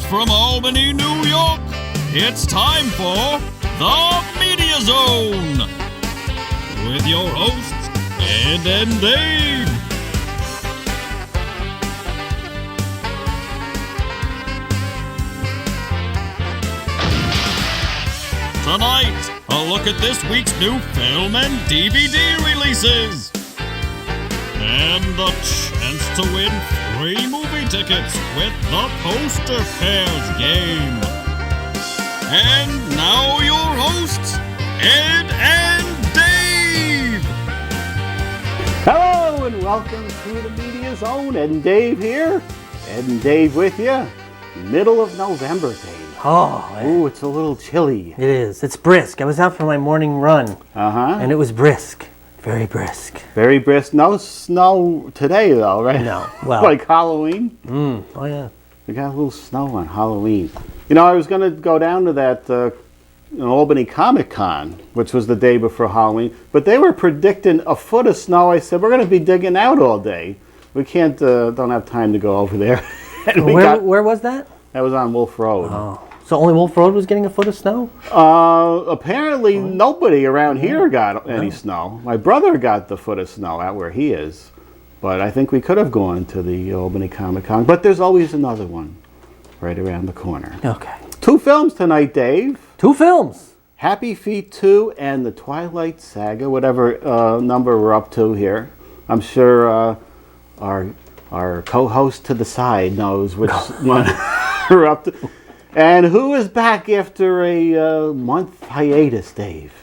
from Albany, New York, it's time for the Media Zone with your hosts, Ed and Dave. Tonight, a look at this week's new film and DVD releases. And the chance to win free movie tickets with the Poster Pairs game. And now your hosts, Ed and Dave. Hello and welcome to the Media Zone. Ed and Dave here. Ed and Dave with you. Middle of November, Dave. Ooh, it's a little chilly. It is. It's brisk. I was out for my morning run. And it was brisk. Very brisk. Very brisk. No snow today, though, right? No. Well. Like Halloween? Oh, yeah. We got a little snow on Halloween. You know, I was going to go down to that Albany Comic Con, which was the day before Halloween, but they were predicting a foot of snow. I said, we're going to be digging out all day. We can't, don't have time to go over there. Where was that? That was on Wolf Road. Oh. So only Wolf Road was getting a foot of snow? Apparently nobody around here got any snow. My brother got the foot of snow out where he is. But I think we could have gone to the Albany Comic Con. But there's always another one right around the corner. Okay. 2 films tonight, Dave. 2 films. Happy Feet 2 and the Twilight Saga, whatever number we're up to here. I'm sure our co-host to the side knows which one we're up to. And who is back after a month hiatus, Dave?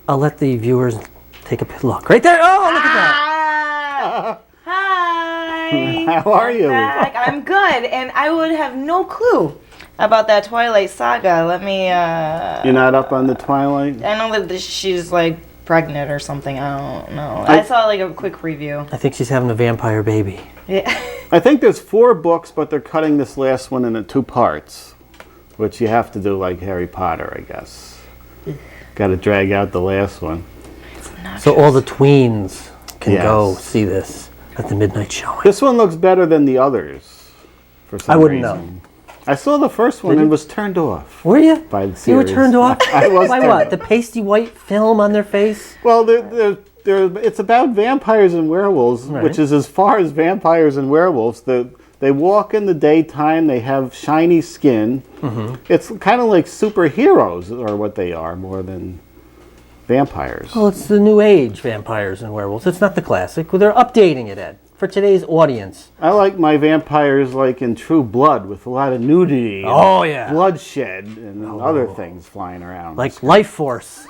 I'll let the viewers take a look. Right there. Oh, look at that. Hi. How are you? Back. I'm good, and I would have no clue about that Twilight Saga. Let me. You're not up on the Twilight? I know that she's like pregnant or something. I don't know. I saw like a quick preview. I think she's having a vampire baby. Yeah. I think there's 4 books, but they're cutting this last one into 2 parts, which you have to do like Harry Potter, I guess. Got to drag out the last one. So all the tweens can go see this at the midnight showing. This one looks better than the others, for some I wouldn't reason. know. I saw the first one and was turned off. Were you? By the series. You were turned off? I was By turned what? off. The pasty white film on their face? Well, it's about vampires and werewolves, which is as far as vampires and werewolves. They walk in the daytime. They have shiny skin. It's kind of like superheroes are what they are more than vampires. Well, it's the new age vampires and werewolves. It's not the classic. Well, they're updating it, Ed, for today's audience. I like my vampires like in True Blood with a lot of nudity. Oh, yeah. Bloodshed and other things flying around. Like Life Force.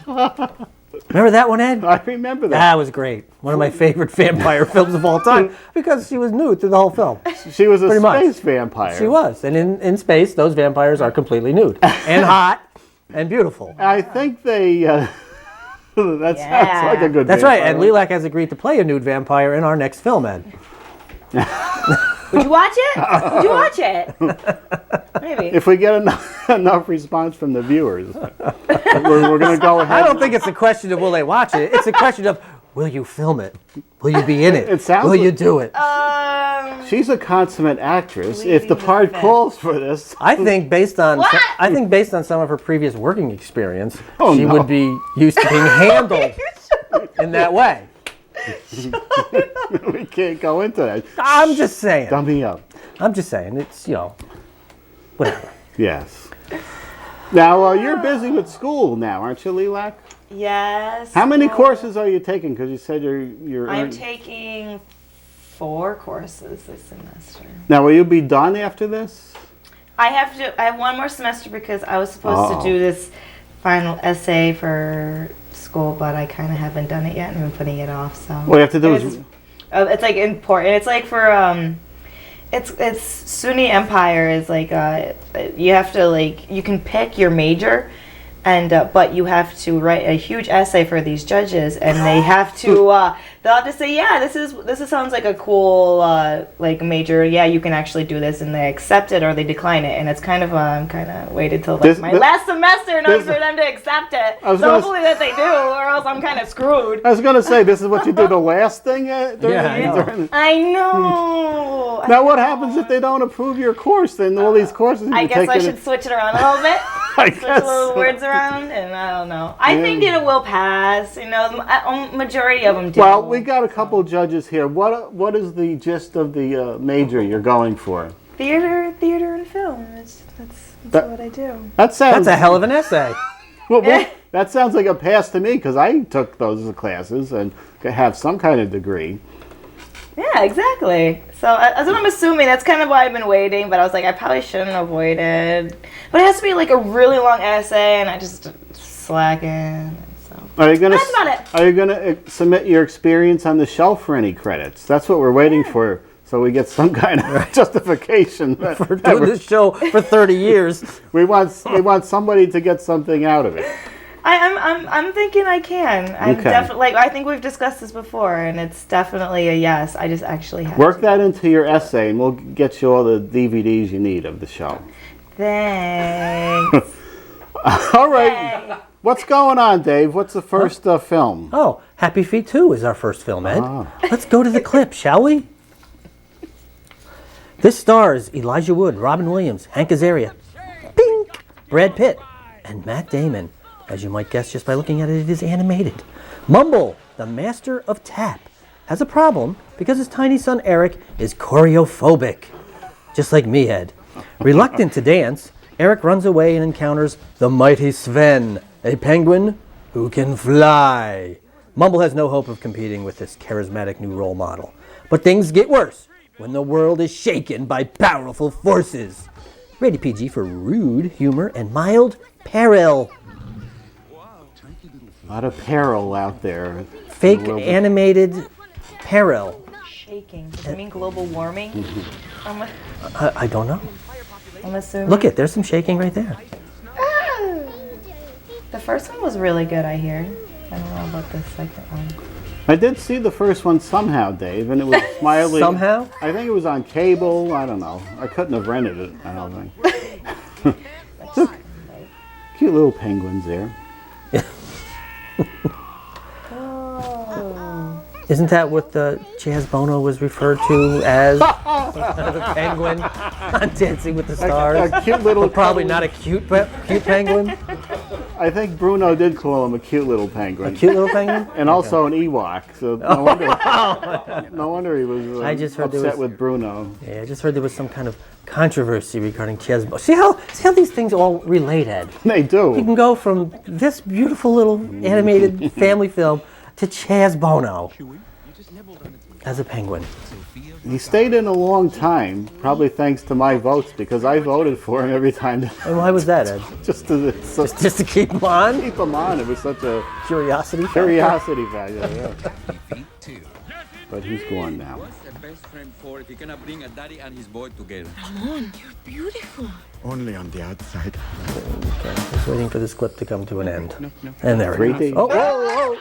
Remember that one, Ed? I remember that. That was great. One of my favorite vampire films of all time because she was nude through the whole film. She was a Pretty much. space vampire. She was. And in space, those vampires are completely nude and hot and beautiful. I think they... that sounds like a good That's vampire. right. And Lelac has agreed to play a nude vampire in our next film, Ed. Would you watch it? Would you watch it? Maybe. If we get enough response from the viewers, we're going to go ahead. I don't think it's a question of will they watch it. It's a question of will you film it? Will you be in it? It sounds will like- you do it? She's a consummate actress. Pleading If the part the fifth. calls for this, I think based on What? some of her previous working experience, Oh, she no. would be used to being handled in that way. we can't go into that. I'm just saying. Dummy up. I'm just saying. It's, whatever. Yes. Now, you're busy with school now, aren't you, Lelac? Yes. How many well, courses are you taking? Because you said you're... I'm taking 4 courses this semester. Now, will you be done after this? I have 1 more semester because I was supposed to do this final essay for school, but I kind of haven't done it yet and I'm putting it off. So What you have to do is... it's like important. It's like for it's Sunni Empire is like you have to like you can pick your major, And but you have to write a huge essay for these judges, and they have to they'll have to say, yeah, this sounds like a cool like major. Yeah, you can actually do this, and they accept it or they decline it. And it's kind of I'm kind of waited till like my last semester in order for them to accept it. So hopefully that they do, or else I'm kind of screwed. I was going to say, this is what you do the last thing. I know. Now, what happens if they don't approve your course? Then all these courses. I guess I should switch it around a little bit. Switch little words around, and I don't know. I think it will pass. You know, majority of them do. Well, we got a couple judges here. What is the gist of the major you're going for? Theater, and film. That's what I do. That's a hell of an essay. Well, that sounds like a pass to me because I took those classes and have some kind of degree. Yeah, exactly. So that's what I'm assuming. That's kind of why I've been waiting. But I was like, I probably shouldn't have waited. But it has to be like a really long essay, and I just slacking. So that's about it. Are you gonna submit your experience on the shelf for any credits? That's what we're waiting for, so we get some kind of justification for doing this show for 30 years. We want somebody to get something out of it. I'm thinking I can. I'm definitely I think we've discussed this before, and it's definitely a yes. I just actually have work that into your essay, and we'll get you all the DVDs you need of the show. Thanks. All right. Yay. What's going on, Dave? What's the first film? Oh, Happy Feet 2 is our first film, Ed. Let's go to the clip, shall we? This stars Elijah Wood, Robin Williams, Hank Azaria, Pink, Brad Pitt, and Matt Damon. As you might guess just by looking at it, it is animated. Mumble, the master of tap, has a problem because his tiny son Eric is choreophobic. Just like me, Ed. Reluctant to dance, Eric runs away and encounters the mighty Sven, a penguin who can fly. Mumble has no hope of competing with this charismatic new role model. But things get worse when the world is shaken by powerful forces. Rated PG for rude humor and mild peril. A lot of peril out there. Fake animated peril. Shaking. Does it mean global warming? I don't know. I'm assuming. Look there's some shaking right there. The first one was really good, I hear. I don't know about the second one. I did see the first one somehow, Dave, and it was mildly... Somehow? I think it was on cable. I don't know. I couldn't have rented it, I don't think. Cute little penguins there. Isn't that what the Chaz Bono was referred to as? The penguin on Dancing with the Stars. A cute little but probably not a cute penguin. I think Bruno did call him a cute little penguin. A cute little penguin? And also an Ewok. So no wonder he was upset with Bruno. Yeah, I just heard there was some kind of controversy regarding Chaz Bono. See how these things all relate, Ed? They do. You can go from this beautiful little animated family film to Chaz Bono as a penguin. He stayed in a long time, probably thanks to my votes, because I voted for him every time. And why was that, Ed? Just to keep him on? Keep him on. It was such a curiosity value. Yeah. But he's gone now. What's the best friend for if you're gonna bring a daddy and his boy together? Ramon, you're beautiful. Only on the outside. Okay, just waiting for this clip to come to an end. No. And there it 3D. goes. Oh, whoa, whoa.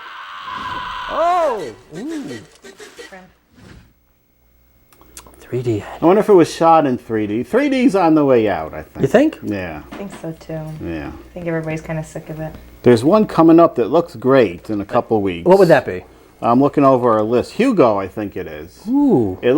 Oh! Ooh. 3D. I wonder if it was shot in 3D. 3D's on the way out, I think. You think? Yeah. I think so too. Yeah. I think everybody's kind of sick of it. There's one coming up that looks great in a couple weeks. What would that be? I'm looking over our list. Hugo, I think it is. Ooh. It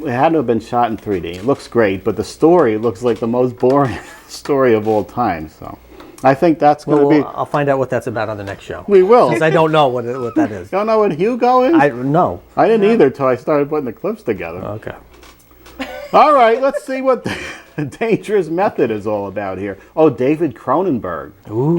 had to have been shot in 3D. It looks great, but the story looks like the most boring story of all time. So I think that's going to be... I'll find out what that's about on the next show. We will. Because I don't know what that is. You don't know what Hugo is? No. I didn't either until I started putting the clips together. Okay. All right, let's see what the Dangerous Method is all about here. Oh, David Cronenberg. Ooh.